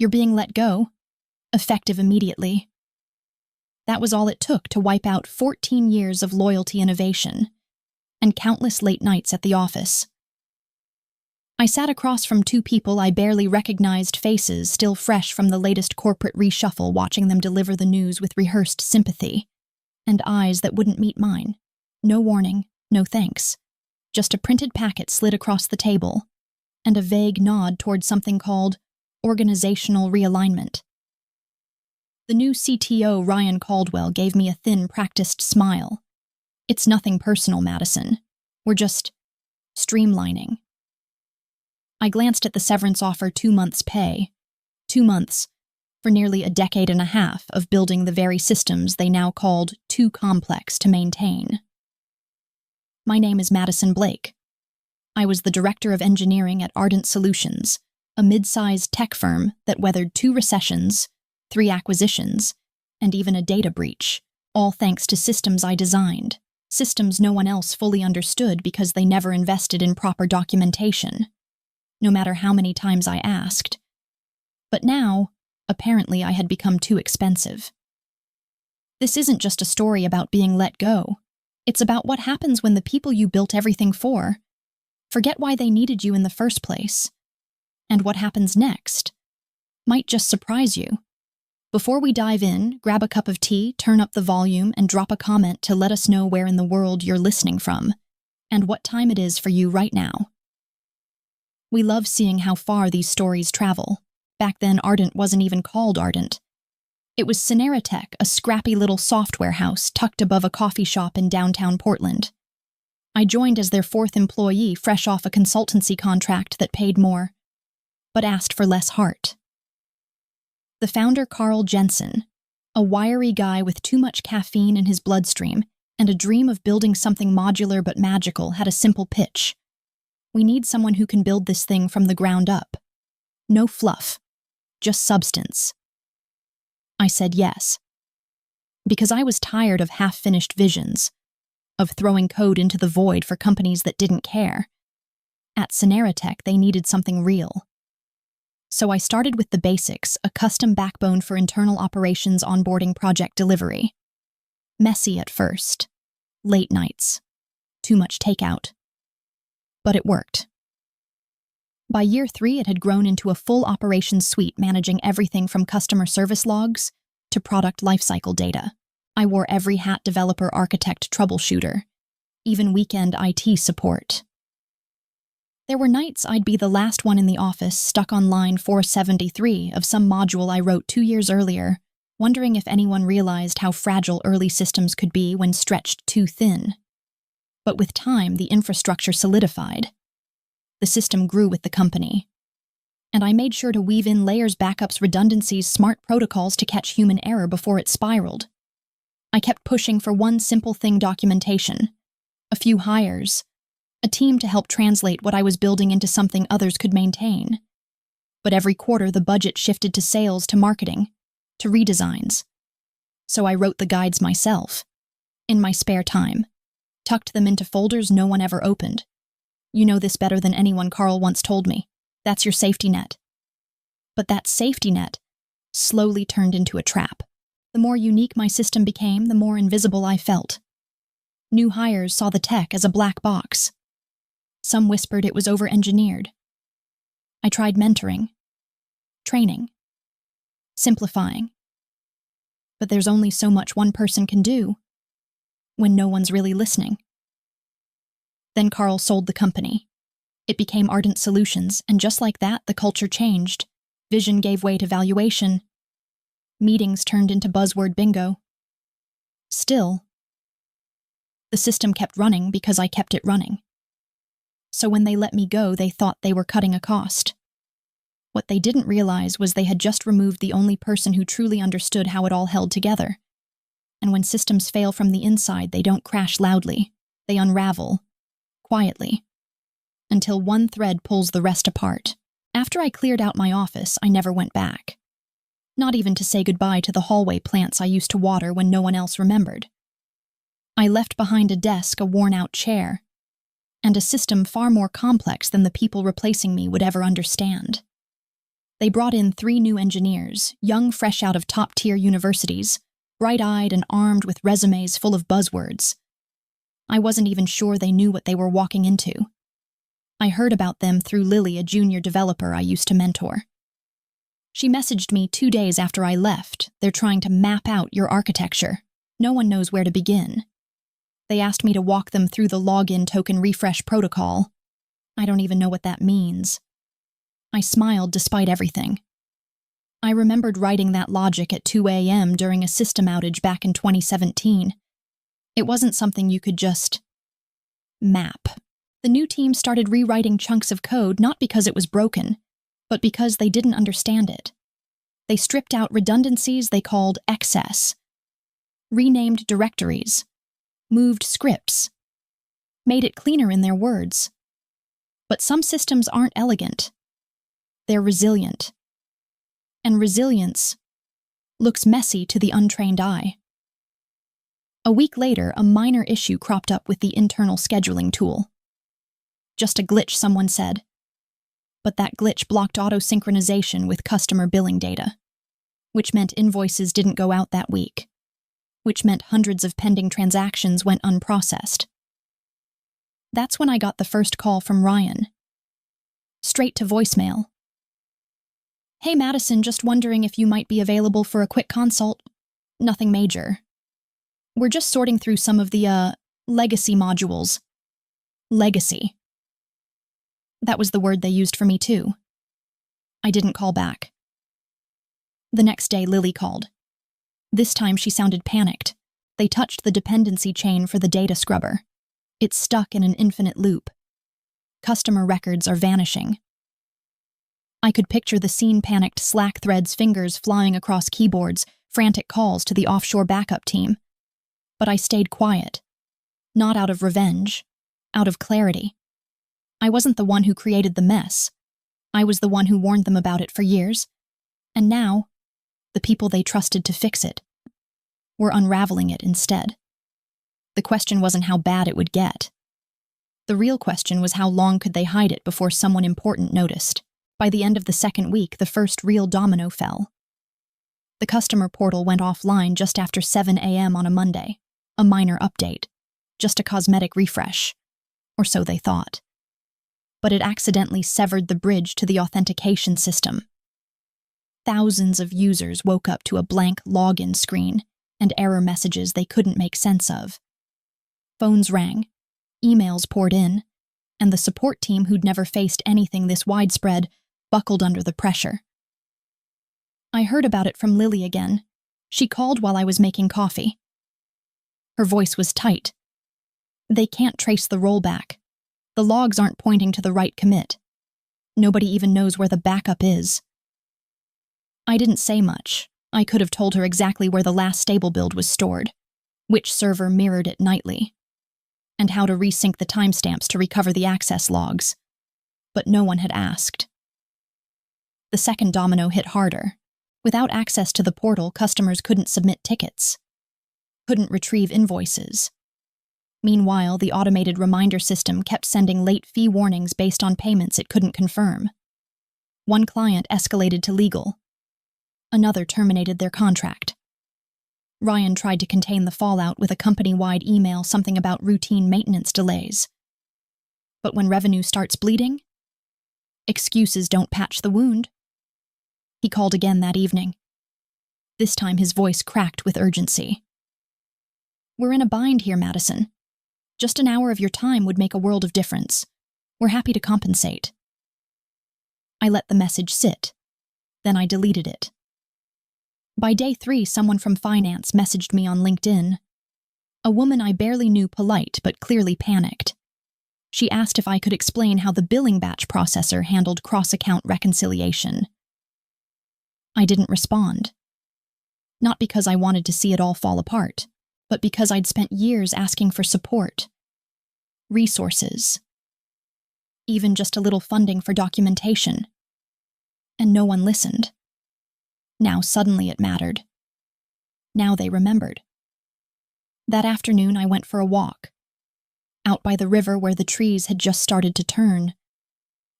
You're being let go, effective immediately. That was all it took to wipe out 14 years of loyalty innovation and countless late nights at the office. I sat across from two people I barely recognized, faces still fresh from the latest corporate reshuffle, watching them deliver the news with rehearsed sympathy, and eyes that wouldn't meet mine. No warning, no thanks. Just a printed packet slid across the table, and a vague nod toward something called organizational realignment. The new CTO, Ryan Caldwell, gave me a thin, practiced smile. It's nothing personal, Madison. We're just streamlining. I glanced at the severance offer, 2 months' pay. 2 months for nearly a decade and a half of building the very systems they now called too complex to maintain. My name is Madison Blake. I was the director of engineering at Ardent Solutions, a mid-sized tech firm that weathered 2 recessions, 3 acquisitions, and even a data breach, all thanks to systems I designed, systems no one else fully understood because they never invested in proper documentation, no matter how many times I asked. But now, apparently, I had become too expensive. This isn't just a story about being let go. It's about what happens when the people you built everything for forget why they needed you in the first place. And what happens next might just surprise you. Before we dive in, grab a cup of tea, turn up the volume, and drop a comment to let us know where in the world you're listening from and what time it is for you right now. We love seeing how far these stories travel. Back then, Ardent wasn't even called Ardent. It was Cineratech, a scrappy little software house tucked above a coffee shop in downtown Portland. I joined as their 4th employee, fresh off a consultancy contract that paid more, but asked for less heart. The founder, Carl Jensen, a wiry guy with too much caffeine in his bloodstream and a dream of building something modular but magical, had a simple pitch. We need someone who can build this thing from the ground up. No fluff, just substance. I said yes, because I was tired of half-finished visions, of throwing code into the void for companies that didn't care. At Cineratech, they needed something real. So I started with the basics, a custom backbone for internal operations, onboarding, project delivery. Messy at first. Late nights. Too much takeout. But it worked. By year 3, it had grown into a full operations suite, managing everything from customer service logs to product lifecycle data. I wore every hat: developer, architect, troubleshooter, even weekend IT support. There were nights I'd be the last one in the office, stuck on line 473 of some module I wrote 2 years earlier, wondering if anyone realized how fragile early systems could be when stretched too thin. But with time, the infrastructure solidified. The system grew with the company. And I made sure to weave in layers, backups, redundancies, smart protocols to catch human error before it spiraled. I kept pushing for one simple thing: documentation. A few hires. A team to help translate what I was building into something others could maintain. But every quarter, the budget shifted to sales, to marketing, to redesigns. So I wrote the guides myself, in my spare time, tucked them into folders no one ever opened. You know this better than anyone, Carl once told me. That's your safety net. But that safety net slowly turned into a trap. The more unique my system became, the more invisible I felt. New hires saw the tech as a black box. Some whispered it was over-engineered. I tried mentoring, training, simplifying. But there's only so much one person can do when no one's really listening. Then Carl sold the company. It became Ardent Solutions, and just like that, the culture changed. Vision gave way to valuation. Meetings turned into buzzword bingo. Still, the system kept running because I kept it running. So when they let me go, they thought they were cutting a cost. What they didn't realize was they had just removed the only person who truly understood how it all held together. And when systems fail from the inside, they don't crash loudly. They unravel, quietly, until one thread pulls the rest apart. After I cleared out my office, I never went back. Not even to say goodbye to the hallway plants I used to water when no one else remembered. I left behind a desk, a worn-out chair, and a system far more complex than the people replacing me would ever understand. They brought in 3 new engineers, young fresh out of top-tier universities, bright-eyed and armed with resumes full of buzzwords. I wasn't even sure they knew what they were walking into. I heard about them through Lily, a junior developer I used to mentor. She messaged me 2 days after I left. They're trying to map out your architecture. No one knows where to begin. They asked me to walk them through the login token refresh protocol. I don't even know what that means. I smiled despite everything. I remembered writing that logic at 2 a.m. during a system outage back in 2017. It wasn't something you could just map. The new team started rewriting chunks of code not because it was broken, but because they didn't understand it. They stripped out redundancies they called excess, renamed directories, moved scripts, made it cleaner in their words. But some systems aren't elegant. They're resilient. And resilience looks messy to the untrained eye. A week later, a minor issue cropped up with the internal scheduling tool. Just a glitch, someone said. But that glitch blocked auto-synchronization with customer billing data, which meant invoices didn't go out that week, which meant hundreds of pending transactions went unprocessed. That's when I got the first call from Ryan. Straight to voicemail. "Hey Madison, just wondering if you might be available for a quick consult. Nothing major. We're just sorting through some of the, legacy modules." Legacy. That was the word they used for me too. I didn't call back. The next day, Lily called. This time she sounded panicked. They touched the dependency chain for the data scrubber. It's stuck in an infinite loop. Customer records are vanishing. I could picture the scene: panicked Slack threads, fingers flying across keyboards, frantic calls to the offshore backup team. But I stayed quiet. Not out of revenge, out of clarity. I wasn't the one who created the mess. I was the one who warned them about it for years. And now, the people they trusted to fix it were unraveling it instead. The question wasn't how bad it would get. The real question was how long could they hide it before someone important noticed. By the end of the second week, the first real domino fell. The customer portal went offline just after 7 a.m. on a Monday. A minor update. Just a cosmetic refresh. Or so they thought. But it accidentally severed the bridge to the authentication system. Thousands of users woke up to a blank login screen and error messages they couldn't make sense of. Phones rang, emails poured in, and the support team, who'd never faced anything this widespread, buckled under the pressure. I heard about it from Lily again. She called while I was making coffee. Her voice was tight. "They can't trace the rollback. The logs aren't pointing to the right commit. Nobody even knows where the backup is." I didn't say much. I could have told her exactly where the last stable build was stored, which server mirrored it nightly, and how to resync the timestamps to recover the access logs. But no one had asked. The second domino hit harder. Without access to the portal, customers couldn't submit tickets, couldn't retrieve invoices. Meanwhile, the automated reminder system kept sending late fee warnings based on payments it couldn't confirm. One client escalated to legal. Another terminated their contract. Ryan tried to contain the fallout with a company-wide email, something about routine maintenance delays. But when revenue starts bleeding, excuses don't patch the wound. He called again that evening. This time his voice cracked with urgency. "We're in a bind here, Madison. Just an hour of your time would make a world of difference. We're happy to compensate." I let the message sit. Then I deleted it. By day 3, someone from finance messaged me on LinkedIn. A woman I barely knew, polite but clearly panicked. She asked if I could explain how the billing batch processor handled cross-account reconciliation. I didn't respond. Not because I wanted to see it all fall apart, but because I'd spent years asking for support, resources, even just a little funding for documentation. And no one listened. Now suddenly it mattered. Now they remembered. That afternoon I went for a walk, out by the river where the trees had just started to turn.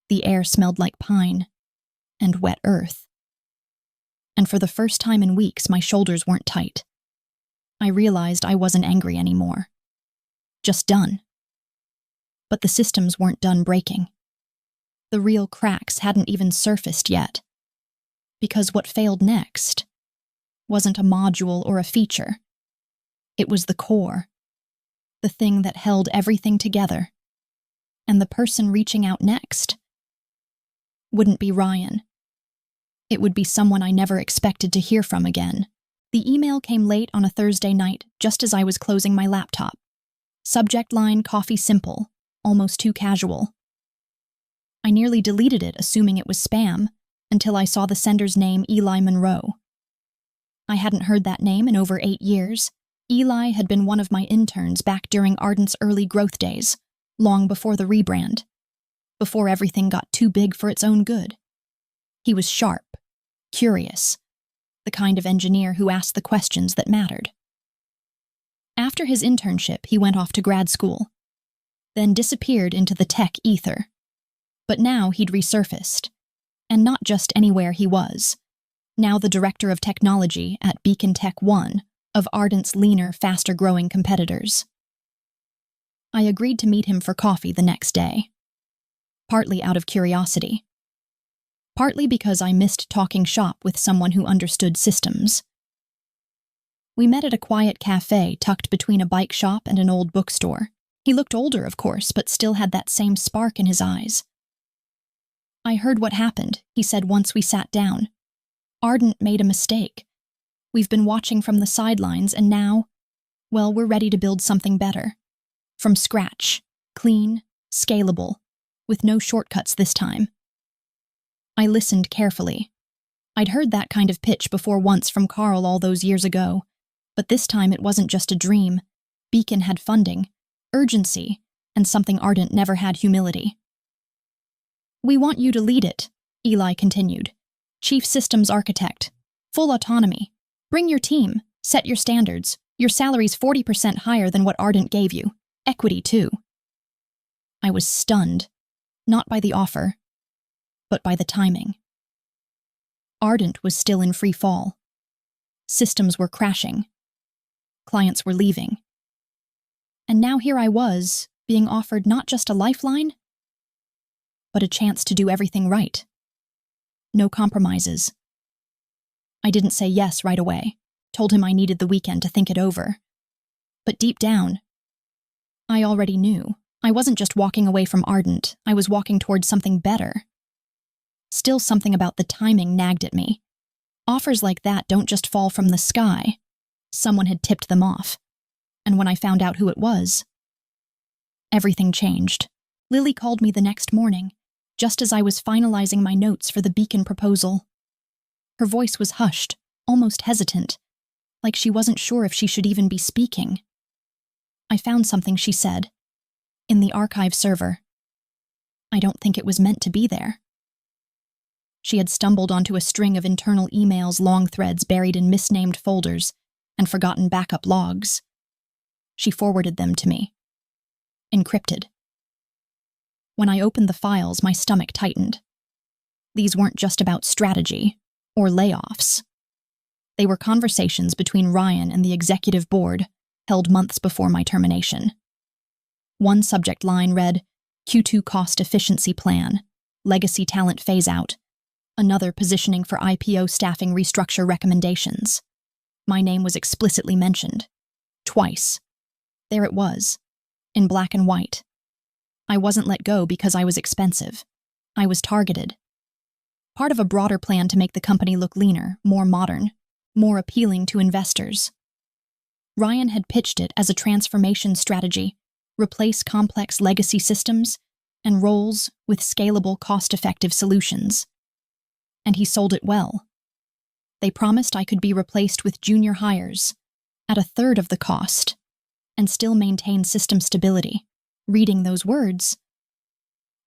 The air smelled like pine, and wet earth. And for the first time in weeks, my shoulders weren't tight. I realized I wasn't angry anymore. Just done. But the systems weren't done breaking. The real cracks hadn't even surfaced yet. Because what failed next wasn't a module or a feature. It was the core, the thing that held everything together. And the person reaching out next wouldn't be Ryan. It would be someone I never expected to hear from again. The email came late on a Thursday night, just as I was closing my laptop. Subject line, coffee simple, almost too casual. I nearly deleted it, assuming it was spam, until I saw the sender's name, Eli Monroe. I hadn't heard that name in over 8 years. Eli had been one of my interns back during Ardent's early growth days, long before the rebrand, before everything got too big for its own good. He was sharp, curious, the kind of engineer who asked the questions that mattered. After his internship, he went off to grad school, then disappeared into the tech ether. But now he'd resurfaced, and not just anywhere he was. Now the director of technology at Beacon Tech 1 of Ardent's leaner, faster-growing competitors. I agreed to meet him for coffee the next day, partly out of curiosity, partly because I missed talking shop with someone who understood systems. We met at a quiet cafe tucked between a bike shop and an old bookstore. He looked older, of course, but still had that same spark in his eyes. I heard what happened, he said once we sat down. Ardent made a mistake. We've been watching from the sidelines, and now, well, we're ready to build something better. From scratch, clean, scalable, with no shortcuts this time. I listened carefully. I'd heard that kind of pitch before once from Carl all those years ago, but this time it wasn't just a dream. Beacon had funding, urgency, and something Ardent never had: humility. We want you to lead it, Eli continued. Chief Systems Architect. Full autonomy. Bring your team. Set your standards. Your salary's 40% higher than what Ardent gave you. Equity, too. I was stunned. Not by the offer, but by the timing. Ardent was still in free fall. Systems were crashing. Clients were leaving. And now here I was, being offered not just a lifeline, but a chance to do everything right. No compromises. I didn't say yes right away, told him I needed the weekend to think it over. But deep down, I already knew. I wasn't just walking away from Ardent, I was walking towards something better. Still, something about the timing nagged at me. Offers like that don't just fall from the sky. Someone had tipped them off. And when I found out who it was, everything changed. Lily called me the next morning, just as I was finalizing my notes for the Beacon proposal. Her voice was hushed, almost hesitant, like she wasn't sure if she should even be speaking. I found something, she said, in the archive server. I don't think it was meant to be there. She had stumbled onto a string of internal emails, long threads buried in misnamed folders, and forgotten backup logs. She forwarded them to me. Encrypted. When I opened the files, my stomach tightened. These weren't just about strategy or layoffs. They were conversations between Ryan and the executive board, held months before my termination. One subject line read, Q2 Cost Efficiency Plan, Legacy Talent Phase-Out. Another, positioning for IPO staffing restructure recommendations. My name was explicitly mentioned. Twice. There it was, in black and white. I wasn't let go because I was expensive. I was targeted. Part of a broader plan to make the company look leaner, more modern, more appealing to investors. Ryan had pitched it as a transformation strategy, replace complex legacy systems and roles with scalable, cost-effective solutions. And he sold it well. They promised I could be replaced with junior hires, at a third of the cost, and still maintain system stability. Reading those words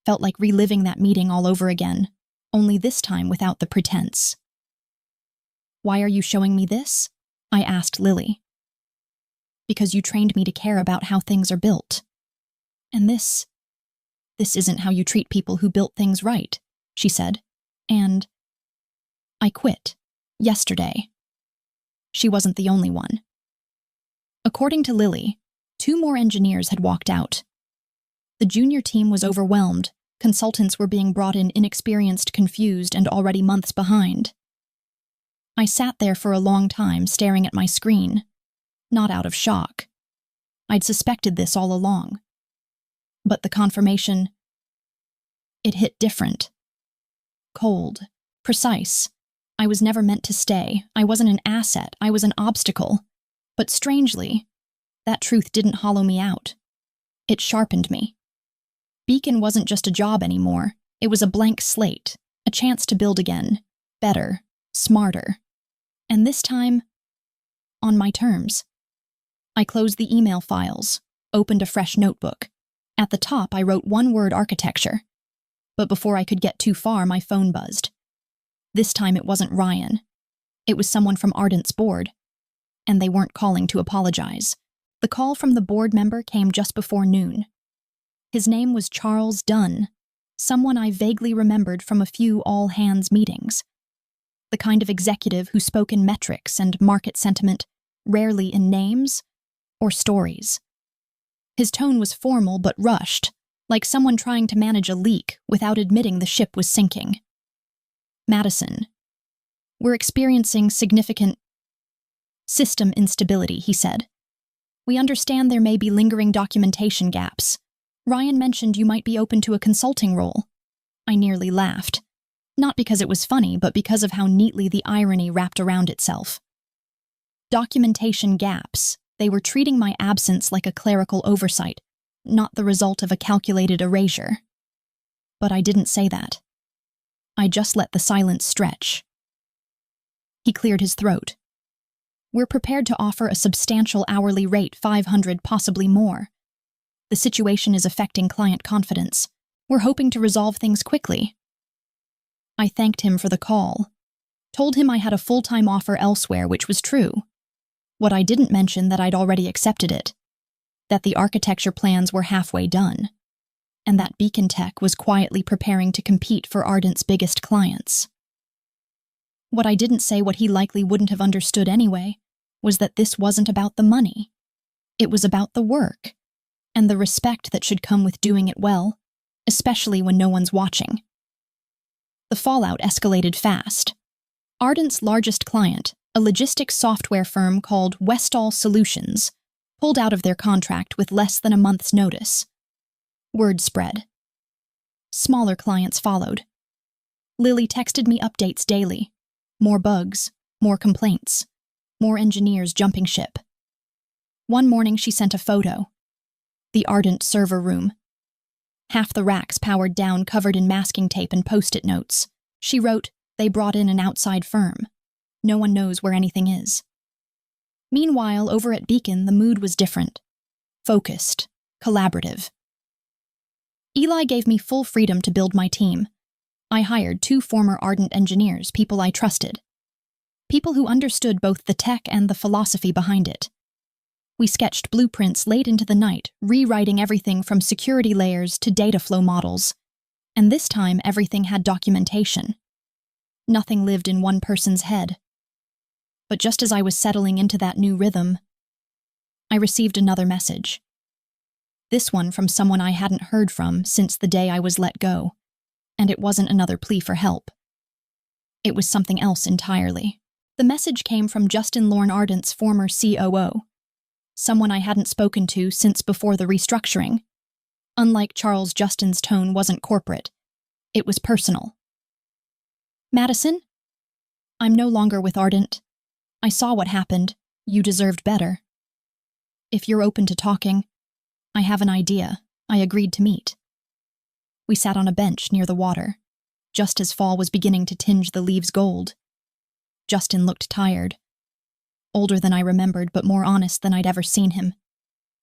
felt like reliving that meeting all over again, only this time without the pretense. Why are you showing me this? I asked Lily. Because you trained me to care about how things are built. And this isn't how you treat people who built things right, she said. And I quit. Yesterday. She wasn't the only one. According to Lily, 2 more engineers had walked out. The junior team was overwhelmed. Consultants were being brought in inexperienced, confused, and already months behind. I sat there for a long time staring at my screen, not out of shock. I'd suspected this all along. But the confirmation, it hit different. Cold, precise. I was never meant to stay. I wasn't an asset. I was an obstacle. But strangely, that truth didn't hollow me out. It sharpened me. Beacon wasn't just a job anymore. It was a blank slate, a chance to build again, better, smarter. And this time, on my terms. I closed the email files, opened a fresh notebook. At the top, I wrote one word: architecture. But before I could get too far, my phone buzzed. This time it wasn't Ryan. It was someone from Ardent's board. And they weren't calling to apologize. The call from the board member came just before noon. His name was Charles Dunn, someone I vaguely remembered from a few all-hands meetings. The kind of executive who spoke in metrics and market sentiment, rarely in names or stories. His tone was formal but rushed, like someone trying to manage a leak without admitting the ship was sinking. Madison, we're experiencing significant system instability, he said. We understand there may be lingering documentation gaps. Ryan mentioned you might be open to a consulting role. I nearly laughed. Not because it was funny, but because of how neatly the irony wrapped around itself. Documentation gaps. They were treating my absence like a clerical oversight, not the result of a calculated erasure. But I didn't say that. I just let the silence stretch. He cleared his throat. We're prepared to offer a substantial hourly rate, $500, possibly more. The situation is affecting client confidence. We're hoping to resolve things quickly. I thanked him for the call, told him I had a full-time offer elsewhere, which was true. What I didn't mention that I'd already accepted it, that the architecture plans were halfway done, and that Beacon Tech was quietly preparing to compete for Ardent's biggest clients. What I didn't say, what he likely wouldn't have understood anyway, was that this wasn't about the money. It was about the work, and the respect that should come with doing it well, especially when no one's watching. The fallout escalated fast. Ardent's largest client, a logistics software firm called Westall Solutions, pulled out of their contract with less than a month's notice. Word spread. Smaller clients followed. Lily texted me updates daily. More bugs, more complaints, more engineers jumping ship. One morning she sent a photo. The Ardent server room. Half the racks powered down, covered in masking tape and post-it notes. She wrote, they brought in an outside firm. No one knows where anything is. Meanwhile, over at Beacon, the mood was different. Focused, collaborative. Eli gave me full freedom to build my team. I hired 2 former Ardent engineers, people I trusted. People who understood both the tech and the philosophy behind it. We sketched blueprints late into the night, rewriting everything from security layers to data flow models. And this time, everything had documentation. Nothing lived in one person's head. But just as I was settling into that new rhythm, I received another message. This one from someone I hadn't heard from since the day I was let go. And it wasn't another plea for help. It was something else entirely. The message came from Justin Lorne, Ardent's former COO. Someone I hadn't spoken to since before the restructuring. Unlike Charles, Justin's tone wasn't corporate. It was personal. Madison? I'm no longer with Ardent. I saw what happened. You deserved better. If you're open to talking, I have an idea. I agreed to meet. We sat on a bench near the water, just as fall was beginning to tinge the leaves gold. Justin looked tired. Older than I remembered, but more honest than I'd ever seen him.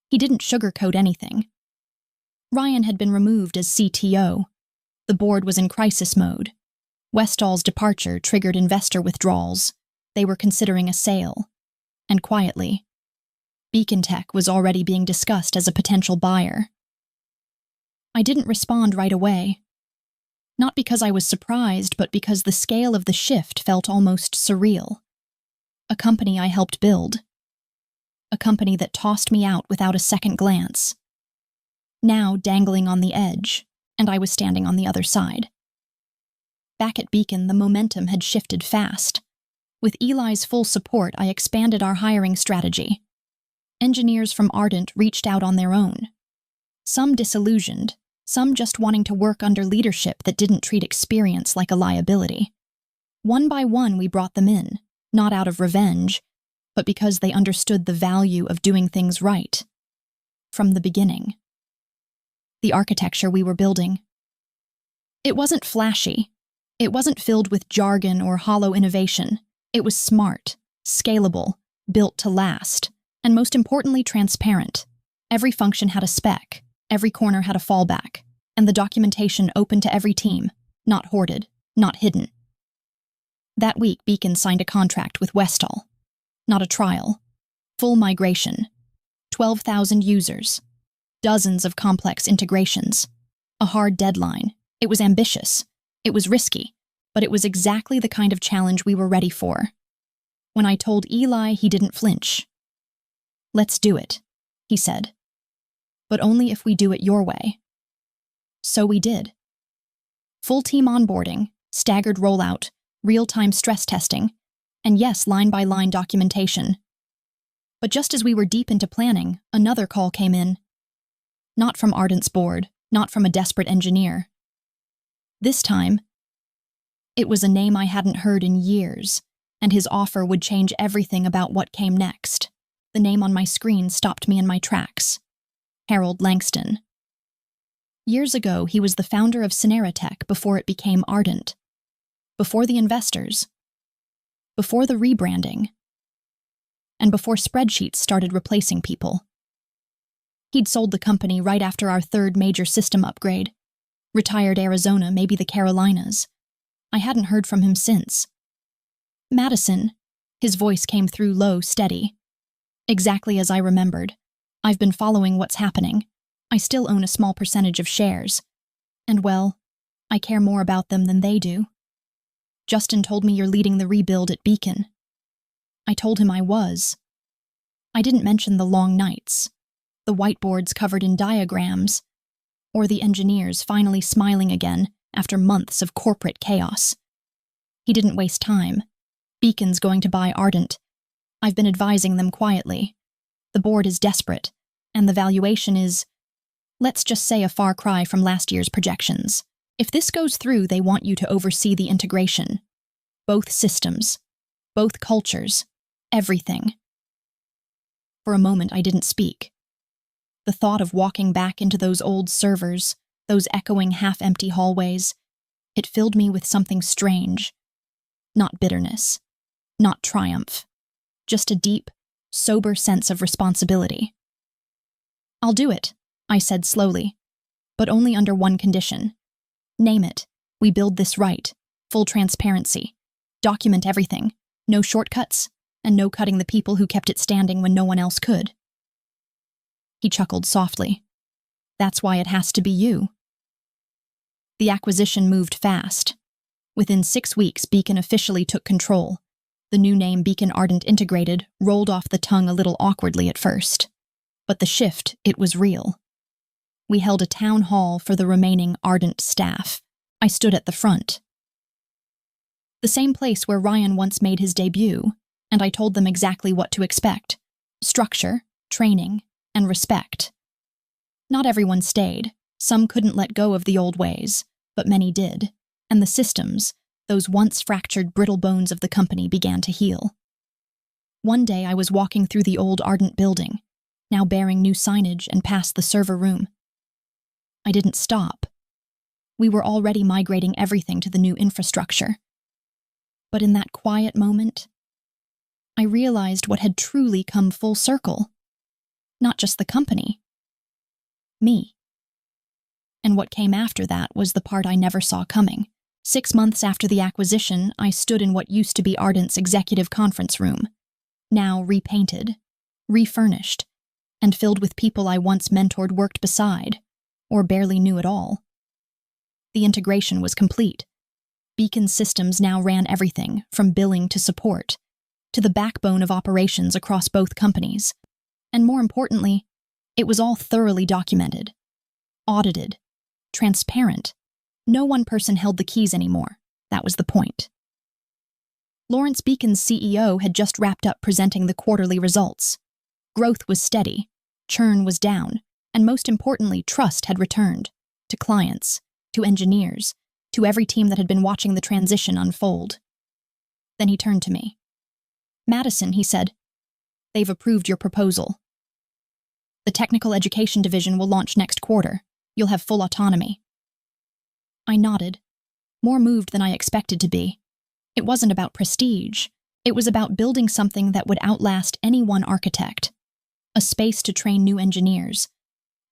He didn't sugarcoat anything. Ryan had been removed as CTO. The board was in crisis mode. Westall's departure triggered investor withdrawals. They were considering a sale. And quietly, Beacon Tech was already being discussed as a potential buyer. I didn't respond right away. Not because I was surprised, but because the scale of the shift felt almost surreal. A company I helped build. A company that tossed me out without a second glance. Now dangling on the edge, and I was standing on the other side. Back at Beacon, the momentum had shifted fast. With Eli's full support, I expanded our hiring strategy. Engineers from Ardent reached out on their own. Some disillusioned, some just wanting to work under leadership that didn't treat experience like a liability. One by one, we brought them in, not out of revenge, but because they understood the value of doing things right. From the beginning. The architecture we were building. It wasn't flashy. It wasn't filled with jargon or hollow innovation. It was smart, scalable, built to last, and most importantly, transparent. Every function had a spec, every corner had a fallback, and the documentation open to every team, not hoarded, not hidden. That week, Beacon signed a contract with Westall. Not a trial. Full migration. 12,000 users. Dozens of complex integrations. A hard deadline. It was ambitious. It was risky, but it was exactly the kind of challenge we were ready for. When I told Eli, he didn't flinch. "Let's do it," he said. "But only if we do it your way." So we did. Full team onboarding, staggered rollout, real-time stress testing, and yes, line-by-line documentation. But just as we were deep into planning, another call came in. Not from Ardent's board, not from a desperate engineer. This time, it was a name I hadn't heard in years, and his offer would change everything about what came next. The name on my screen stopped me in my tracks. Harold Langston. Years ago, he was the founder of Cineratech before it became Ardent. Before the investors. Before the rebranding. And before spreadsheets started replacing people. He'd sold the company right after our third major system upgrade. Retired Arizona, maybe the Carolinas. I hadn't heard from him since. "Madison," his voice came through low, steady. "Exactly as I remembered. I've been following what's happening. I still own a small percentage of shares. And well, I care more about them than they do. Justin told me you're leading the rebuild at Beacon." I told him I was. I didn't mention the long nights, the whiteboards covered in diagrams, or the engineers finally smiling again after months of corporate chaos. He didn't waste time. Beacon's going to buy Ardent. I've been advising them quietly. The board is desperate, and the valuation is, let's just say, a far cry from last year's projections. If this goes through, they want you to oversee the integration. Both systems, both cultures, everything. For a moment, I didn't speak. The thought of walking back into those old servers, those echoing half-empty hallways, it filled me with something strange. Not bitterness, not triumph, just a deep, sober sense of responsibility. "I'll do it," I said slowly, "but only under one condition. Name it. We build this right. Full transparency. Document everything. No shortcuts, and no cutting the people who kept it standing when no one else could." He chuckled softly. "That's why it has to be you." The acquisition moved fast. Within 6 weeks, Beacon officially took control. The new name, Beacon Ardent Integrated, rolled off the tongue a little awkwardly at first. But the shift, it was real. We held a town hall for the remaining Ardent staff. I stood at the front. The same place where Ryan once made his debut, and I told them exactly what to expect. Structure, training, and respect. Not everyone stayed. Some couldn't let go of the old ways, but many did, and the systems, those once fractured brittle bones of the company, began to heal. One day I was walking through the old Ardent building, now bearing new signage, and past the server room. I didn't stop. We were already migrating everything to the new infrastructure. But in that quiet moment, I realized what had truly come full circle. Not just the company. Me. And what came after that was the part I never saw coming. 6 months after the acquisition, I stood in what used to be Ardent's executive conference room, now repainted, refurnished, and filled with people I once mentored, worked beside, or barely knew at all. The integration was complete. Beacon's systems now ran everything, from billing to support, to the backbone of operations across both companies. And more importantly, it was all thoroughly documented, audited, transparent. No one person held the keys anymore. That was the point. Lawrence Beacon's CEO had just wrapped up presenting the quarterly results. Growth was steady, churn was down, and most importantly, trust had returned to clients, to engineers, to every team that had been watching the transition unfold. Then he turned to me. "Madison," he said, "they've approved your proposal. The technical education division will launch next quarter. You'll have full autonomy." I nodded, more moved than I expected to be. It wasn't about prestige. It was about building something that would outlast any one architect. A space to train new engineers,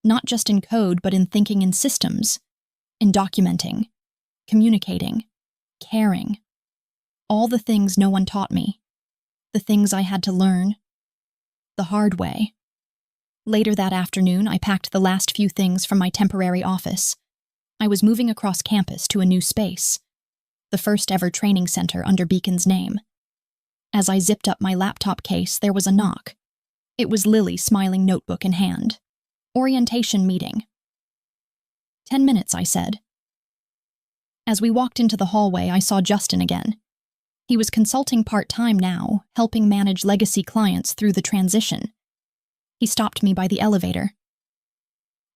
not just in code, but in thinking in systems, in documenting, communicating, caring. All the things no one taught me. The things I had to learn. The hard way. Later that afternoon, I packed the last few things from my temporary office. I was moving across campus to a new space, the first ever training center under Beacon's name. As I zipped up my laptop case, there was a knock. It was Lily, smiling, notebook in hand. "Orientation meeting." 10 minutes, I said. As we walked into the hallway, I saw Justin again. He was consulting part-time now, helping manage legacy clients through the transition. He stopped me by the elevator.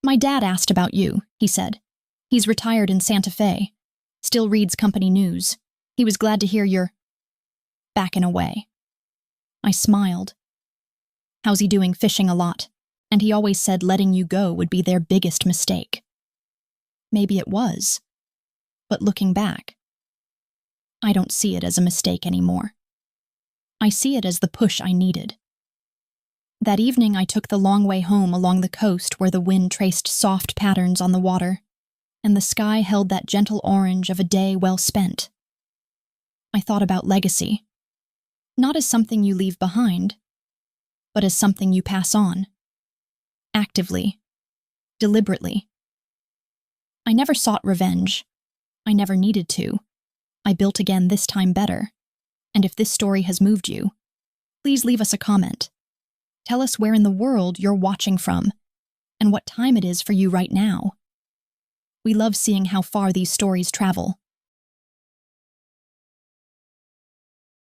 "My dad asked about you," he said. "He's retired in Santa Fe. Still reads company news. He was glad to hear you're backing away." I smiled. "How's he doing? Fishing a lot? And he always said letting you go would be their biggest mistake." Maybe it was. But looking back, I don't see it as a mistake anymore. I see it as the push I needed. That evening, I took the long way home along the coast where the wind traced soft patterns on the water, and the sky held that gentle orange of a day well spent. I thought about legacy, not as something you leave behind, but as something you pass on. Actively, deliberately. I never sought revenge. I never needed to. I built again, this time better. And if this story has moved you, please leave us a comment. Tell us where in the world you're watching from, and what time it is for you right now. We love seeing how far these stories travel.